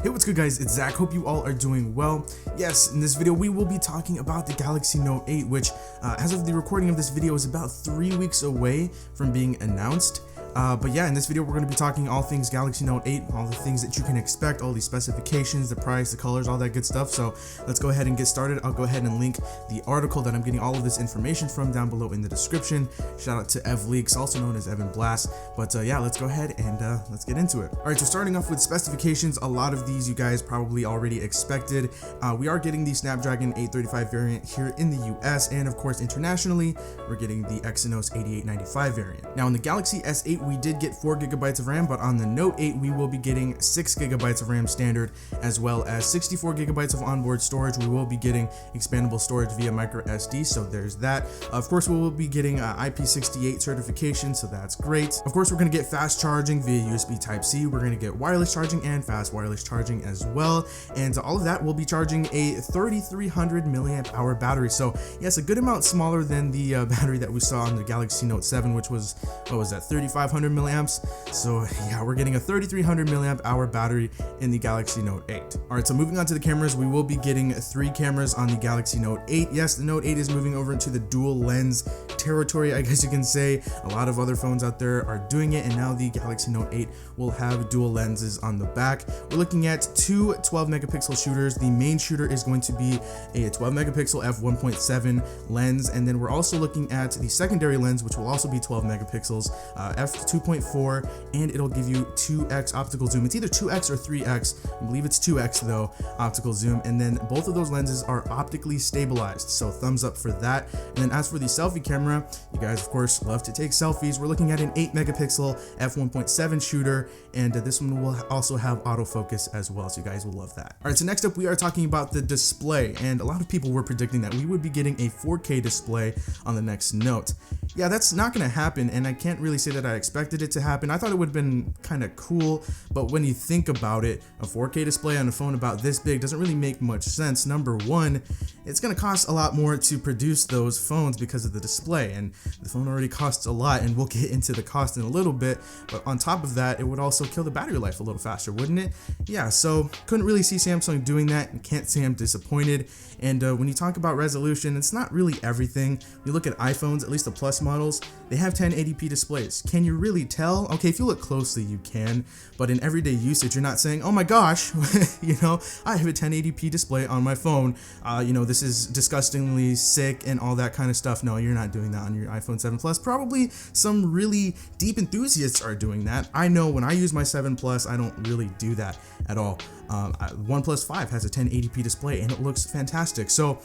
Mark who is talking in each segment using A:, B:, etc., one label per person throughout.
A: Hey, what's good guys, it's Zach. Hope you all are doing well. Yes, in this video we will be talking about the Galaxy Note 8, which as of the recording of this video is about 3 weeks away from being announced. But yeah, in this video we're going to be talking all things Galaxy Note 8, all the things that you can expect, all these specifications, the price, the colors, all that good stuff. So let's go ahead and get started. I'll go ahead and link the article that I'm getting all of this information from down below in the description. Shout out to EvLeaks, also known as Evan Blast. But yeah, let's go ahead and let's get into it. Alright, so starting off with specifications, a lot of these you guys probably already expected. We are getting the Snapdragon 835 variant here in the US, and of course internationally, we're getting the Exynos 8895 variant. Now in the Galaxy S8, we did get 4GB of RAM, but on the Note 8 we will be getting 6GB of RAM standard, as well as 64GB of onboard storage. We will be getting expandable storage via micro SD, so there's that. Of course we will be getting IP68 certification, so that's great. Of course we're going to get fast charging via USB Type-C. We're going to get wireless charging and fast wireless charging as well, and all of that will be charging a 3300 milliamp hour battery. So yes, a good amount smaller than the battery that we saw on the Galaxy Note 7, which was, what was that, 3500 milliamps. So yeah, we're getting a 3300 milliamp hour battery in the Galaxy Note 8. All right, so moving on to the cameras, we will be getting 3 cameras on the Galaxy Note 8. Yes, the Note 8 is moving over into the dual lens territory, I guess you can say. A lot of other phones out there are doing it, and now the Galaxy Note 8 will have dual lenses on the back. We're looking at 2 12 megapixel shooters. The main shooter is going to be a 12 megapixel f1.7 lens, and then we're also looking at the secondary lens, which will also be 12 megapixels, f2.4, and it'll give you 2x optical zoom. It's either 2x or 3x. I believe it's 2x though, optical zoom, and then both of those lenses are optically stabilized, so thumbs up for that. And then as for the selfie camera, you guys of course love to take selfies. We're looking at an 8 megapixel f1.7 shooter, and this one will also have autofocus as well, so you guys will love that. All right, so next up we are talking about the display, and a lot of people were predicting that we would be getting a 4K display on the next Note. Yeah, that's not going to happen, and I can't really say that I expected it to happen. I thought it would have been kind of cool, but when you think about it, a 4K display on a phone about this big doesn't really make much sense. Number one, it's going to cost a lot more to produce those phones because of the display, and the phone already costs a lot, and we'll get into the cost in a little bit. But on top of that, it would also kill the battery life a little faster, wouldn't it? Yeah, so couldn't really see Samsung doing that, and can't say I'm disappointed. And when you talk about resolution, it's not really everything. You look at iPhones, at least the Plus models, they have 1080p displays. Can you really tell? Okay, if you look closely, you can, but in everyday usage, you're not saying, oh my gosh, you know, I have a 1080p display on my phone. You know, this is disgustingly sick and all that kind of stuff. No, you're not doing that on your iPhone 7 Plus. Probably some really deep enthusiasts are doing that. I know when I use my 7 Plus, I don't really do that at all. OnePlus 5 has a 1080p display and it looks fantastic. So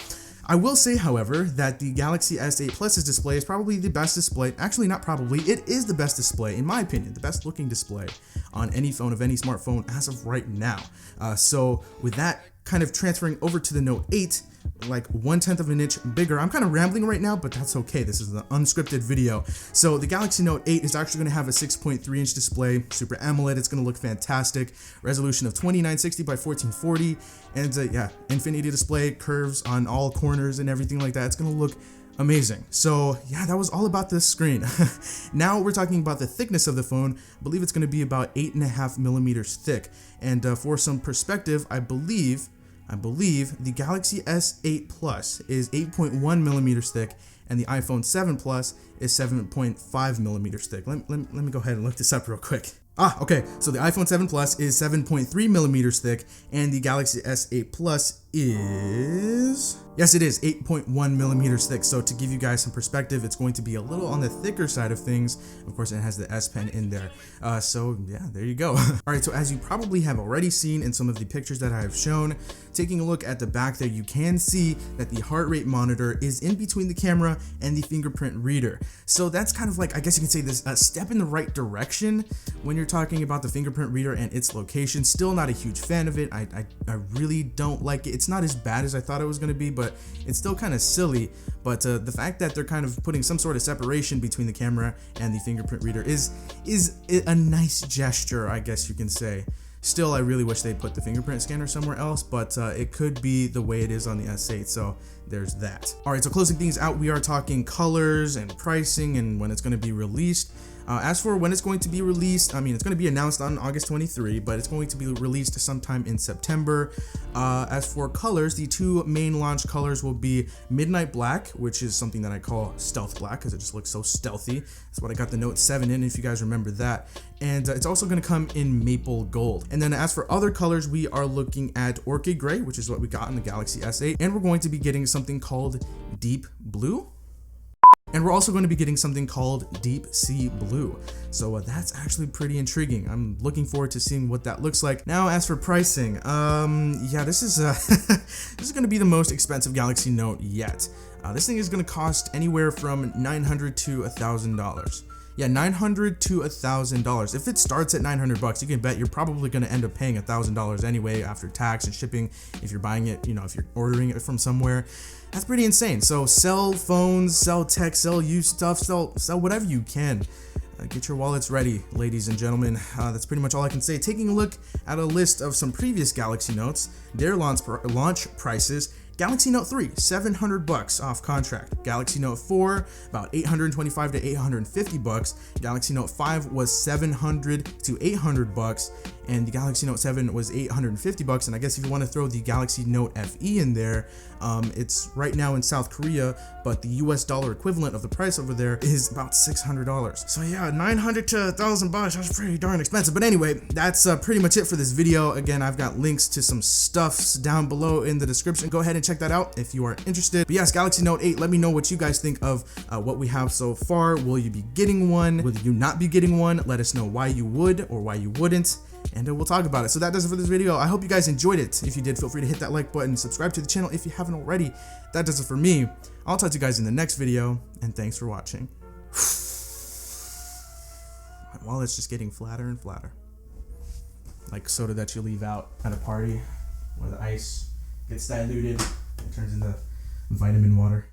A: I will say, however, that the Galaxy S8 Plus's display is probably the best display. Actually, not probably, it is the best display, in my opinion, the best looking display on any phone of any smartphone as of right now. So with that kind of transferring over to the Note 8, like 1/10 of an inch bigger. I'm kind of rambling right now, but that's okay. This is an unscripted video. So the Galaxy Note 8 is actually going to have a 6.3 inch display, Super AMOLED. It's going to look fantastic. Resolution of 2960 by 1440, and yeah, infinity display, curves on all corners and everything like that. It's going to look amazing. So yeah, that was all about this screen. Now we're talking about the thickness of the phone. I believe it's going to be about 8.5 millimeters thick, and for some perspective, I believe the Galaxy S8 Plus is 8.1 millimeters thick, and the iPhone 7 Plus is 7.5 millimeters thick. Let me go ahead and look this up real quick. Okay, so the iPhone 7 Plus is 7.3 millimeters thick, and the Galaxy S8 Plus is, yes, it is 8.1 millimeters thick. So to give you guys some perspective, it's going to be a little on the thicker side of things. Of course, it has the S Pen in there. So yeah, there you go. All right, so as you probably have already seen in some of the pictures that I have shown, taking a look at the back there, you can see that the heart rate monitor is in between the camera and the fingerprint reader. So that's kind of like, I guess you can say this, a step in the right direction when you're talking about the fingerprint reader and its location. Still not a huge fan of it. I really don't like it. It's not as bad as I thought it was going to be, but it's still kind of silly. But the fact that they're kind of putting some sort of separation between the camera and the fingerprint reader is a nice gesture, I guess you can say. Still, I really wish they'd put the fingerprint scanner somewhere else, but it could be the way it is on the S8, so there's that. All right, so closing things out, we are talking colors and pricing and when it's going to be released. As for when it's going to be released, I mean, it's going to be announced on August 23, but it's going to be released sometime in September. As for colors, the two main launch colors will be Midnight Black, which is something that I call Stealth Black because it just looks so stealthy. That's what I got the Note 7 in, if you guys remember that. And it's also going to come in Maple Gold. And then as for other colors, we are looking at Orchid Gray, which is what we got in the Galaxy S8. And we're going to be getting something called Deep Blue. And we're also going to be getting something called Deep Sea Blue. So that's actually pretty intriguing. I'm looking forward to seeing what that looks like. Now, as for pricing, yeah, this is this is going to be the most expensive Galaxy Note yet. This thing is going to cost anywhere from $900 to $1,000. Yeah, $900 to $1,000. If it starts at $900, you can bet you're probably going to end up paying $1,000 anyway after tax and shipping. If you're buying it, you know, if you're ordering it from somewhere, that's pretty insane. So sell phones, sell tech, sell used stuff, sell whatever you can. Get your wallets ready, ladies and gentlemen. That's pretty much all I can say. Taking a look at a list of some previous Galaxy Notes, their launch prices. Galaxy Note 3, $700 off contract. Galaxy Note 4, about $825 to $850. Galaxy Note 5 was $700 to $800, and the Galaxy Note 7 was $850. And I guess if you want to throw the Galaxy Note FE in there, it's right now in South Korea, but the US dollar equivalent of the price over there is about $600. So yeah, $900 to $1,000. That's pretty darn expensive. But anyway, that's pretty much it for this video. Again, I've got links to some stuffs down below in the description. Go ahead and check that out if you are interested. But yes, Galaxy Note 8, let me know what you guys think of what we have so far. Will you be getting one? Will you not be getting one? Let us know why you would or why you wouldn't, and we'll talk about it. So that does it for this video. I hope you guys enjoyed it. If you did, feel free to hit that like button, subscribe to the channel if you haven't already. That does it for me. I'll talk to you guys in the next video, and thanks for watching. My wallet's just getting flatter and flatter. Like soda that you leave out at a party where the ice gets diluted and turns into vitamin water.